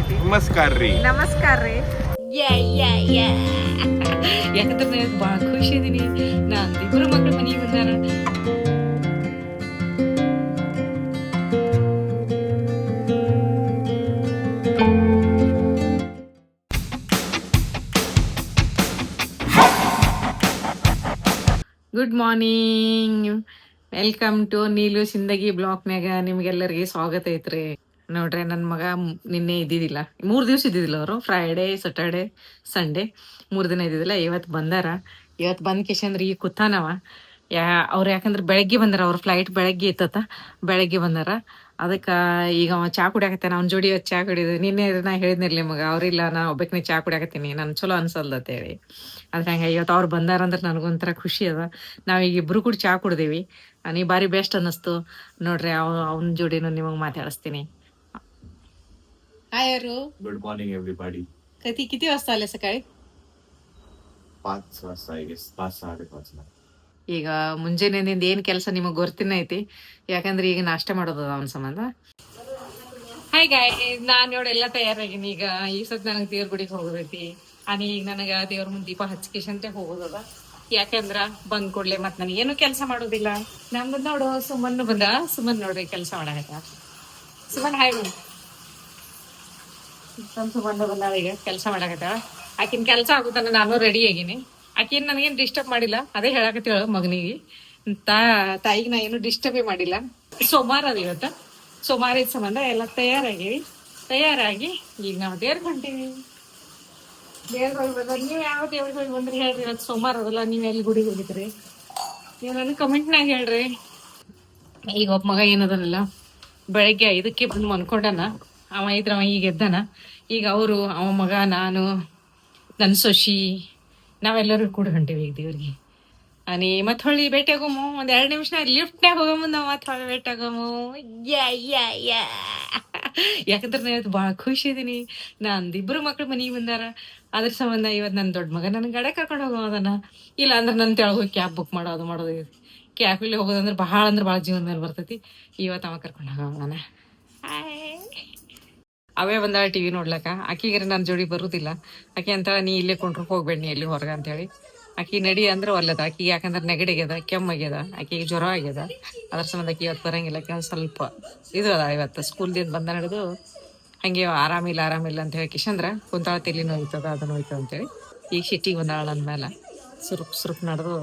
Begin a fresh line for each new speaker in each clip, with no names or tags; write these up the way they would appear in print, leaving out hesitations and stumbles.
ಐತಿ.
ನಮಸ್ಕಾರ ರೀ.
ನಮಸ್ಕಾರ ರೀ.
ಯಾಕಂದ್ರೆ ನಾನು ಭಾಳ ಖುಷಿ ಇದೀನಿ. ನಾನು ಇಬ್ಬರು ಮಕ್ಕಳು ಮನೆಗೆ ಬಂದಾರ. Good morning, welcome to Neelu Sindagi ಬ್ಲಾಗ್ನಾಗ ನಿಮ್ಗೆಲ್ಲರಿಗೆ ಸ್ವಾಗತ ಐತ್ರಿ. ನೋಡ್ರಿ ನನ್ನ ಮಗ ನಿನ್ನೆ ಇದ್ದಿದ್ದಿಲ್ಲ, 3 ದಿವಸ ಇದ್ದಿದ್ದಿಲ್ಲ. ಅವರು ಫ್ರೈಡೇ ಸ್ಯಾಟರ್ಡೆ ಸಂಡೇ 3 ದಿನ ಇದ್ದಿದ್ದಿಲ್ಲ. ಇವತ್ತು ಬಂದಾರ. ಇವತ್ತು ಬಂದ ಕೇಶಂದ್ರೆ ಈಗ ಕೂತಾನವ. ಅವ್ರು ಯಾಕಂದ್ರೆ ಬೆಳಗ್ಗೆ ಬಂದಾರ, ಅವ್ರ ಫ್ಲೈಟ್ ಬೆಳಗ್ಗೆ ಇತ್ತತ್ತ, ಬೆಳಗ್ಗೆ ಬಂದಾರ. ಅದಕ್ಕೆ ಈಗ ಅವ ಚಾ ಕುಡಿಯಾಕತ್ತಾನ. ಅವ್ನ ಜೋಡಿ ಚಾ ಕುಡಿದು ನಿನ್ನೆ ನಾ ಹೇಳಿದ್ನಿರ್ಲಿ ಮಗ, ಅವ್ರಿಲ್ಲ ನಾ ಒಬ್ಬಕ್ನೆ ಚಾ ಕುಡಿಯಾಕತ್ತೀನಿ, ನನ್ ಚಲೋ ಅನ್ಸಲ್ದ ಅಂತೇಳಿ. ಅದ್ರ ಹಂಗೆ ಇವತ್ತು ಅವ್ರು ಬಂದಾರಂದ್ರೆ ನನಗೊಂಥರ ಖುಷಿ ಅದ. ನಾವೀಗ ಇಬ್ರು ಕೂಡ ಚಾ ಕುಡ್ದೇವಿ. ನೀ ಬಾರಿ ಬೆಸ್ಟ್ ಅನ್ನಿಸ್ತು ನೋಡ್ರಿ. ಅವ್ನ ಜೋಡಿನೂ ನಿಮಗೆ ಮಾತಾಡಿಸ್ತೀನಿ. हाय अरू,
गुड मॉर्निंग एव्हरीबॉडी.
किती वाजता आले सकाळी?
5 वाजता आय गेस, 5:30
ಈಗ ಮುಂಜಾನೆಯಿಂದ ಏನ್ ಕೆಲಸ ನಿಮಗೆ ಗೊತ್ತಿನ ಐತಿ. ಯಾಕಂದ್ರೆ ಈಗ ನಾಷ್ಟ ಮಾಡೋದದ ಅವನ ಸಂಬಂಧ. ಹಾಯ್ ಗಾಯ್, ನಾನ್ ನೋಡಿ ಎಲ್ಲ ತಯಾರಾಗಿನಿ. ಈಗ ಈ ಸತ್ ನನಗೆ ದೇವ್ರ ಗುಡಿಗೆ ಹೋಗೋದೈತಿ. ಈಗ ನನಗ ದೇವ್ರ ಮುಂದೆ ದೀಪ ಹಚ್ಕೇಶಂತೆ ಹೋಗೋದದ. ಯಾಕಂದ್ರ ಬಂದ್ ಕೊಡ್ಲೆ ಮತ್ ನನಗೆ ಏನು ಕೆಲಸ ಮಾಡೋದಿಲ್ಲ. ನಮ್ದು ನೋಡು ಸುಮನ್ ಬಂದ. ಸುಮನ್ ನೋಡ್ರಿ ಕೆಲಸ ಮಾಡಾಕತ್ತ. ಸುಮನ್ ಹಾಯ್ ಬಂದ್ ಸುಮನ್ ಬಂದಾಳ, ಈಗ ಕೆಲಸ ಮಾಡಾಕತ್ತಾಳ. ಆಕಿನ ಕೆಲಸ ಆಗುತ್ತಾನ, ನಾನು ರೆಡಿ ಆಗೀನಿ. ಆಕಿನ್ ನನಗೇನು ಡಿಸ್ಟರ್ಬ್ ಮಾಡಿಲ್ಲ, ಅದೇ ಹೇಳಾಕತ್ತೇಳ ಮಗನಿಗೆ. ತಾಯಿಗೆ ನಾ ಏನು ಡಿಸ್ಟರ್ಬೇ ಮಾಡಿಲ್ಲ. ಸೋಮವಾರ ಅದ ಇವತ್ತ, ಸೋಮವಾರ ಇದ್ ಸಂಬಂಧ ಎಲ್ಲ ತಯಾರಾಗಿವಿ. ತಯಾರಾಗಿ ಈಗ ನಾವು ದೇವ್ರಿಗೆ ಹೊಂಟೀವಿ. ದೇವ್ರಿಗೆ ಹೋಗಿ ಬಂದ್ರೆ ನೀವು ಯಾವ ದೇವ್ರಿಗೆ ಹೋಗಿ ಬಂದ್ರಿ ಹೇಳ್ರಿ. ಇವತ್ತು ಸೋಮವಾರ ಅದಲ್ಲ, ನೀವು ಎಲ್ಲಿ ಗುಡಿಗೆ ಹೋಗಿದ್ರಿ ನೀವು ನನಗೆ ಕಮೆಂಟ್ನಾಗ ಹೇಳ್ರಿ. ಈಗ ಒಬ್ಬ ಮಗ ಏನದಲ್ಲ, ಬೆಳಗ್ಗೆ 5ಕ್ಕೆ ಬಂದು ಮನ್ಕೊಂಡನ. ಅವ ಈಗ ಎದ್ದಾನ. ಈಗ ಅವರು, ಅವ ಮಗ, ನಾನು, ನನ್ನ ಸೊಶಿ, ನಾವೆಲ್ಲರೂ ಕೂಡ ಹೊಂಟೀವಿ ಈಗ ದೇವ್ರಿಗೆ. ಮತ್ ಹೊಳ್ಳಿ ಭೇಟಿ ಆಗೋಮು. 2 ನಿಮಿಷ ಲಿಫ್ಟ್ನಾಗ ಹೋಗಮು. ನಾವು ಮತ್ ಹೊಳ್ಳಿ ಭೇಟಿ ಆಗೋಮು. ಯಾಕಂದ್ರೆ ನಾನು ಇವತ್ತು ಭಾಳ ಖುಷಿ ಇದೀನಿ. ನಂದು 2 ಮಕ್ಳು ಮನೆಗೆ ಬಂದಾರ. ಅದ್ರ ಸಂಬಂಧ ಇವತ್ತು ನನ್ನ ದೊಡ್ಡ ಮಗ ನನ್ನ ಗಾಡಿ ಕರ್ಕೊಂಡು ಹೋಗೋದನ. ಇಲ್ಲ ಅಂದ್ರೆ ನನ್ನ ತೆಳಗೆ ಹೋಗಿ ಕ್ಯಾಬ್ ಬುಕ್ ಮಾಡೋದು ಕ್ಯಾಬಲ್ಲಿ ಹೋಗೋದಂದ್ರೆ ಭಾಳ ಜೀವನ ಮೇಲೆ ಬರ್ತೈತಿ. ಇವತ್ತು ಅವ ಕರ್ಕೊಂಡು ಹೋಗೋಣ. ಅವೇ ಬಂದಾಳ ಟಿವಿ ನೋಡ್ಲಕ್ಕ. ಆಕಿಗೆ ನನ್ನ ಜೋಡಿ ಬರುದಿಲ್ಲ. ಆಕೆ ಅಂತ ನೀ ಇಲ್ಲೇ ಕೊಂಡ್ರು ಹೋಗ್ಬೇಡ, ನೀ ಎಲ್ಲಿ ಹೊರಗ ಅಂತೇಳಿ. ಆಕಿ ನಡಿ ಅಂದ್ರೆ ಒಲ್ಲದ. ಆಕಿಗೆ ಯಾಕಂದ್ರೆ ನೆಗಡಿ ಆಗ್ಯದ, ಕೆಮ್ಮಾಗ್ಯದ, ಆಕಿಗೆ ಜ್ವರ ಆಗ್ಯದ. ಅದ್ರ ಸಂಬಂಧ ಆಕಿ ಇವತ್ತು ಬರಂಗಿಲ್ಲ. ಒಂದು ಸ್ವಲ್ಪ ಇದು ಅದ. ಇವತ್ತು ಸ್ಕೂಲ್ದಿಂದ ಬಂದ ನಡೆದು ಹಂಗೆ ಆರಾಮಿಲ್ಲ ಅಂತ ಹೇಳಿ ಕಿಶಂದ್ರ ಕುಂತಾಳ. ತಲೆ ನೋಯ್ತದ, ಅದು ನೋಯ್ತದ ಅಂತೇಳಿ ಈಗ ಸಿಟ್ಟಿಗೆ ಬಂದಾಳ ನನ್ನ ಮೇಲೆ. ಸುರುಪ್ ನಡೆದು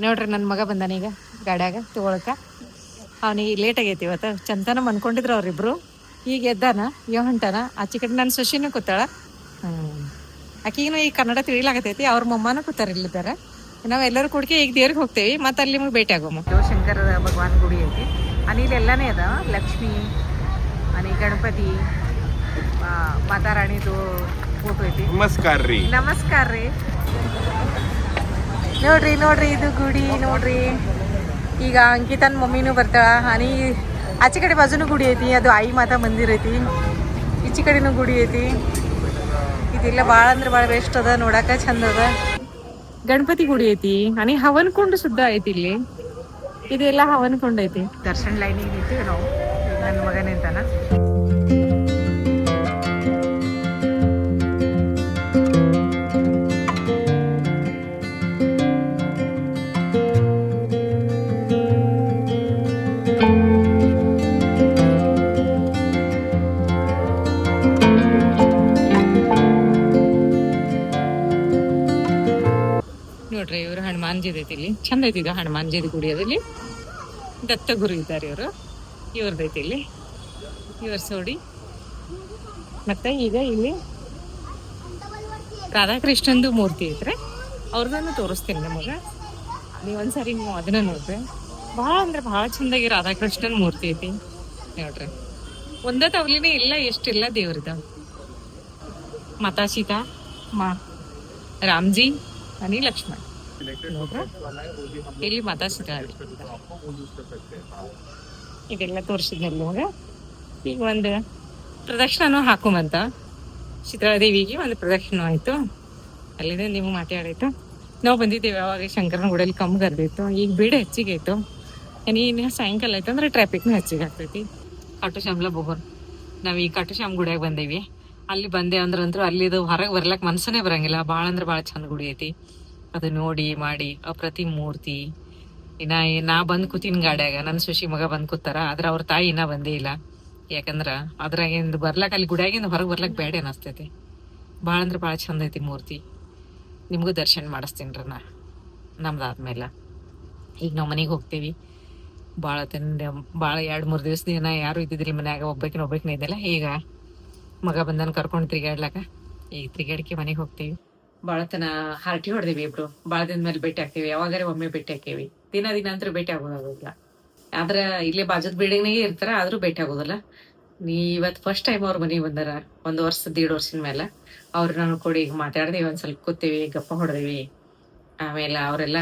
ನೋಡ್ರಿ. ನನ್ನ ಮಗ ಬಂದಾನ ಈಗ ಗಾಡ್ಯಾಗ ತಗೊಳಕ. ಅವನಿಗೆ ಲೇಟ್ ಆಗೈತಿ ಇವತ್ತು. ಚಂತನ ಮನ್ಕೊಂಡಿದ್ರು ಅವ್ರಿಬ್ರು. ಈಗ ಎದ್ದಾನ, ಹೊಂಟಾನ. ಆಚೆ ಕಡೆ ನನ್ನ ಸೊಸಿನೂ ಕೂತಾಳ. ಆಕಿಗೂ ಈಗ ಕನ್ನಡ ತಿಳಿಲಾಗತೈತಿ. ಅವ್ರ ಮಮ್ಮನೂ ಕೂತಾರ, ಇಲ್ಲಿದ್ದಾರೆ. ನಾವೆಲ್ಲರೂ ಕೂಡಿಕೆ ಈಗ ದೇವ್ರಿಗೆ ಹೋಗ್ತೇವಿ. ಮತ್ತೆ ಅಲ್ಲಿ ನಿಮಗೆ ಭೇಟಿ ಆಗೋಮ.
ಶಂಕರ ಭಗವಾನ್ ಗುಡಿ ಐತಿ. ಇಲ್ಲಿ ಎಲ್ಲಾನೇ ಅದ. ಲಕ್ಷ್ಮಿ, ಗಣಪತಿ, ಮಾತಾ ರಾಣಿದು ಫೋಟೋ ಐತಿ.
ನಮಸ್ಕಾರ ರೀ.
ನಮಸ್ಕಾರ ರೀ. ನೋಡ್ರಿ ಇದು ಗುಡಿ ನೋಡ್ರಿ. ಈಗ ಅಂಕಿತನ್ ಮಮ್ಮಿನೂ ಬರ್ತಾಳ. ಆಚೆ ಕಡೆ ಬಾಜುನು ಗುಡಿ ಐತಿ, ಅದು ಆಯಿ ಮಾತಾ ಮಂದಿರ ಐತಿ. ಈಚೆ ಕಡೆನೂ ಗುಡಿ ಐತಿ. ಇದೆಲ್ಲ ಭಾಳ ಅಂದ್ರೆ ಭಾಳ ಬೆಸ್ಟ್ ಅದ, ನೋಡಾಕ ಚಂದ ಅದ.
ಗಣಪತಿ ಗುಡಿ ಐತಿ. ಹವನ್ ಕುಂಡು ಸುದ್ದ ಐತಿ ಇಲ್ಲಿ. ಇದೆಲ್ಲ ಹವನ್ ಕುಂಡ್ ಐತಿ.
ದರ್ಶನ್ ಲೈನಿಗೆ ನಿಂತೀವಿ ನಾವು. ನನ್ನ ಮಗ ನಿಂತಾನ.
ನೋಡ್ರಿ, ಇವ್ರು ಹನುಮಾನ್ಜಿದ್ ಐತಿ ಇಲ್ಲಿ. ಚಂದ ಐತಿ ಇದು ಹನುಮಾನ್ಜಿದ್ ಗುಡಿ. ಅದಲ್ಲಿ ದತ್ತ ಗುರು ಇದ್ದಾರೆ ಇವರು. ಇವ್ರದೈತಿ ಇಲ್ಲಿ, ಇವ್ರ ಸೋಡಿ. ಮತ್ತೆ ಈಗ ಇಲ್ಲಿ ರಾಧಾಕೃಷ್ಣಂದು ಮೂರ್ತಿ ಐತ್ರಿ. ಅವ್ರದನ್ನು ತೋರಿಸ್ತೀನಿ ನಮಗ. ನೀವೊಂದ್ಸರಿ ನೀವು ಅದನ್ನ ನೋಡ್ರಿ. ಭಾಳ ಅಂದ್ರೆ ಭಾಳ ಚಂದಾಗಿ ರಾಧಾಕೃಷ್ಣನ್ ಮೂರ್ತಿ ಐತಿ ನೋಡ್ರಿ. ಒಂದ ತವಲಿನೇ ಇಲ್ಲ, ಎಷ್ಟಿಲ್ಲ ದೇವ್ರದ. ಮಾತಾ ಸೀತಾ, ರಾಮ್ಜಿ, ಲಕ್ಷ್ಮಣ್ ನೋಡ್ರ. ಇಲ್ಲಿ ಮಾತಾ ಸೀತಾ ಇದೆಲ್ಲ ತೋರಿಸಿದ್ನಲ್ಲಿ ನಿಮ್ಗೆ. ಈಗ ಒಂದು ಪ್ರದಕ್ಷಿಣನೂ ಹಾಕುಮಂತ. ಶೀತಳಾದೇವಿಗೆ ಒಂದು ಪ್ರದಕ್ಷಿಣ ಆಯ್ತು. ಅಲ್ಲಿಂದ ನೀವು ಮಾತಾಡಾಯ್ತು. ನಾವು ಬಂದಿದ್ದೇವೆ ಅವಾಗ ಶಂಕರನ ಗುಡಿಯಲ್ಲಿ ಕಮ್ಮಿ ಗರ್ದಿತ್ತು. ಈಗ ಬೀಡ ಹೆಚ್ಚಿಗೆ ಆಯ್ತು. ಇನ್ನು ಸಾಯಂಕಾಲ ಆಯ್ತು ಅಂದ್ರೆ ಟ್ರಾಫಿಕ್ನು ಹೆಚ್ಚಿಗೆ ಆಗ್ತೈತಿ. ಕಾಟು ಶ್ಯಾಮ್ಲ ಬೋಗೋರ್. ನಾವು ಈ ಕಾಟು ಶ್ಯಾಮ್ ಗುಡಿಯಾಗ ಬಂದೇವಿ. ಅಲ್ಲಿ ಬಂದೆ ಅಂದ್ರಂತೂ ಅಲ್ಲಿದು ಹೊರಗೆ ಬರ್ಲಕ್ಕೆ ಮನ್ಸನೇ ಬರಂಗಿಲ್ಲ. ಭಾಳ ಅಂದ್ರೆ ಭಾಳ ಚಂದ ಗುಡಿ ಐತಿ. ಅದು ನೋಡಿ ಮಾಡಿ ಅಪ್ರತಿ ಮೂರ್ತಿ. ಇನ್ನ ನಾ ಬಂದು ಕೂತಿನ ಗಾಡ್ಯಾಗ, ನನ್ನ ಸುಶಿ ಮಗ ಬಂದು ಕೂತಾರ. ಆದ್ರೆ ಅವ್ರ ತಾಯಿ ಇನ್ನೂ ಬಂದೇ ಇಲ್ಲ. ಯಾಕಂದ್ರೆ ಅದ್ರಾಗಿಂದ ಬರ್ಲಕ್ಕೆ, ಅಲ್ಲಿ ಗುಡಿಯಾಗಿಂದ ಹೊರಗೆ ಬರ್ಲಕ್ಕೆ ಬೇಡ ಅನಿಸ್ತೈತಿ. ಭಾಳ ಅಂದ್ರೆ ಭಾಳ ಚಂದ ಐತಿ ಮೂರ್ತಿ. ನಿಮಗೂ ದರ್ಶನ ಮಾಡಿಸ್ತೀನಿ ರೀ ನಮ್ದಾದ್ಮೇಲೆ. ಈಗ ನಾವು ಮನೆಗೆ ಹೋಗ್ತೀವಿ. ಭಾಳ ಭಾಳ 2-3 ದಿವಸದಿಂದ ಯಾರು ಇದ್ದಿದ್ರಿ ಮನ್ಯಾಗ, ಒಬ್ಬಾಕಿನ ಇದ್ದಲ್ಲ. ಈಗ ಮಗ ಬಂದನ್ ಕರ್ಕೊಂಡು ತಿರ್ಗಾಡ್ಲಾಕ, ಈಗ ತಿರ್ಗಾಡಿಕೆ ಮನೆಗೆ ಹೋಗ್ತೀವಿ. ಭಾಳ ತನ ಹರಟಿ ಹೊಡೆದಿವಿ ಇಬ್ರು. ಭಾಳ ದಿನ ಮೇಲೆ ಭೇಟಿ ಆಗ್ತೀವಿ. ಯಾವಾಗಾರೆ ಒಮ್ಮೆ ಭೇಟಿ ಹಾಕೇವಿ. ದಿನ ಅಂತೂ ಭೇಟಿ ಆಗೋದಾಗೋದಿಲ್ಲ. ಆದ್ರೆ ಇಲ್ಲೇ ಬಾಜುದ ಬಿಲ್ಡಿಂಗ್ನಾಗೆ ಇರ್ತಾರ, ಆದ್ರೂ ಭೇಟಿ ಆಗೋದಿಲ್ಲ. ಇವತ್ತು ಫಸ್ಟ್ ಟೈಮ್ ಅವ್ರ ಮನೆಗೆ ಬಂದಾರ, 1 ವರ್ಷ 1.5 ವರ್ಷದ ಮೇಲೆ. ಅವ್ರು ನಾನು ಕೊಡಿ ಈಗ ಮಾತಾಡ್ದೇವಿ, ಒಂದ್ ಸ್ವಲ್ಪ ಕೂತೀವಿ, ಗಪ್ಪ ಹೊಡೆದೇವಿ. ಆಮೇಲೆ ಅವರೆಲ್ಲ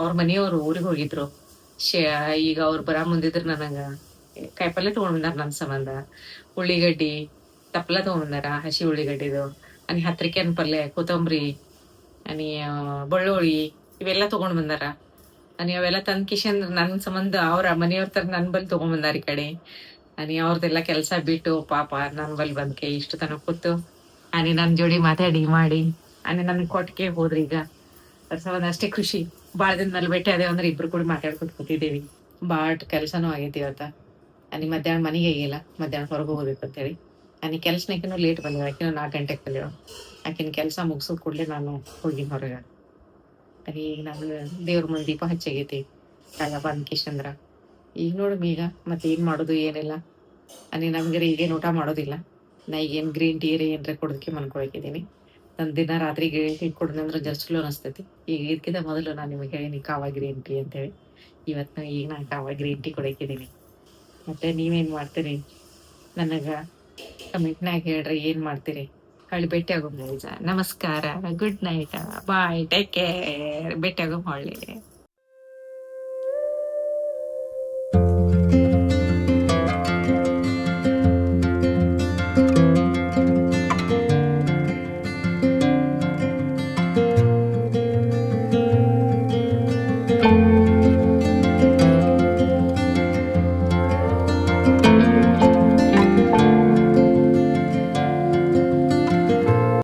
ಅವ್ರ ಮನೆಯವ್ರು ಊರಿಗೆ ಹೋಗಿದ್ರು. ಈಗ ಅವ್ರು ಬರ ಮುಂದಿದ್ರು ನನಗ ಕಾಯಿಪಲ್ಲೆ ತಗೊಂಡ್ಬಂದಾರ ನನ್ನ ಸಂಬಂಧ. ಉಳ್ಳಿಗಡ್ಡಿ ತಪ್ಪಲ ತಗೊಂಡ್ಬಂದಾರ, ಹಸಿ ಉಳ್ಳಿಗಡ್ಡಿದು. ಅನಿ ಹತ್ರಿಕೆನ್ ಪಲ್ಯ, ಕೊತ್ತಂಬರಿ, ಅನಿ ಬೆಳ್ಳುಳ್ಳಿ ಇವೆಲ್ಲ ತಗೊಂಡ್ ಬಂದಾರ. ಅನಿ ಅವೆಲ್ಲ ತಂದ್ ಕಿಶನ್ ನನ್ನ ಸಂಬಂಧ ಅವ್ರ ಮನೆಯವ್ರ ತರ ನನ್ ಬಲ್ ತಗೊಂಡ್ಬಂದಾರ. ಈ ಕಡೆ ಅನಿ ಅವ್ರದ್ದೆಲ್ಲ ಕೆಲಸ ಬಿಟ್ಟು ಪಾಪ ನನ್ ಬಲ್ ಬಂದ್ಕೆ ಇಷ್ಟು ತನಕ ಕೂತು ಅನಿ ನನ್ ಜೋಡಿ ಮಾತಾಡಿ ಮಾಡಿ ಅನಿ ನನ್ ಕೊಟ್ಟಿಗೆ ಹೋದ್ರಿ. ಈಗ ಅದ್ರ ಸಂಬಂಧ ಅಷ್ಟೇ ಖುಷಿ. ಭಾಳ ದಿನದಲ್ಲಿ ಭೇಟಿ ಅದೇವ್ ಅಂದ್ರೆ ಇಬ್ರು ಕೂಡ ಮಾತಾಡ್ಕೊತ ಕೂತಿದ್ದೀವಿ. ಬಾಟ್ ಕೆಲಸನೂ ಆಗೈತಿ ಇವತ್ತ. ಅನಿ ಮಧ್ಯಾಹ್ನ ಮನೆಗೆ ಆಗಿಲ್ಲ, ಮಧ್ಯಾಹ್ನ ಹೊರಗೆ ಹೋಗ್ಬೇಕು ಅಂತೇಳಿ. ಅನಿ ಕೆಲ್ಸನಕಿನೂ ಲೇಟ್ ಬಂದಿವ. ಆಕಿನೂ 4 ಗಂಟೆಗೆ ಬಂದಿವ. ಆಕಿನ ಕೆಲಸ ಮುಗಿಸೋದ್ ಕೂಡಲೇ ನಾನು ಹೋಗಿನ ಹೊರಗೆ. ಈಗ ನಾನು ದೇವ್ರ ಮುಂದೆ ದೀಪ ಹಚ್ಚಾಗೈತಿ ಆಗ ಬಂದ್ ಕಿಶಂದ್ರ. ಈಗ ನೋಡು ಈಗ ಮತ್ತೆ ಏನ್ ಮಾಡೋದು ಏನಿಲ್ಲ. ಅನಿ ನಮ್ಗೆ ಈಗೇನು ಊಟ ಮಾಡೋದಿಲ್ಲ. ನಾ ಈಗೇನು ಗ್ರೀನ್ ಟೀ ಏನ್ರ ಕೊಡೋದಕ್ಕೆ ಮನ್ಕೊಳಕಿದ್ದೀನಿ. ನಾನು ದಿನ ರಾತ್ರಿ ಗ್ರೀನ್ ಟೀ ಕೊಡೋದಂದ್ರೆ ಜರ ಚಲೋ ಅನಿಸ್ತೈತಿ. ಈಗ ಇದಕ್ಕಿಂತ ಮೊದಲು ನಾನು ನಿಮಗೆ ಹೇಳೀನಿ ಕಾವಾ ಗ್ರೀನ್ ಟೀ ಅಂತೇಳಿ. ಇವತ್ತು ಈಗ ನಾನು ಕಾವಾ ಗ್ರೀನ್ ಟೀ ಕೊಡಕಿದ್ದೀನಿ. ಮತ್ತೆ ನೀವೇನು ಮಾಡ್ತೀರಿ ನನಗೆ ಕಮೆಂಟ್ನಾಗ ಹೇಳ್ರಿ, ಏನು ಮಾಡ್ತೀರಿ. ಹೊಳ್ಳಿ ಭೇಟಿ ಆಗೋಣ. ನಮಸ್ಕಾರ, ಗುಡ್ ನೈಟ್, ಬಾಯ್, ಟೇಕ್ ಕೇರ್. ಭೇಟಿ ಆಗೋಣ ಹೊಳ್ಳಿ.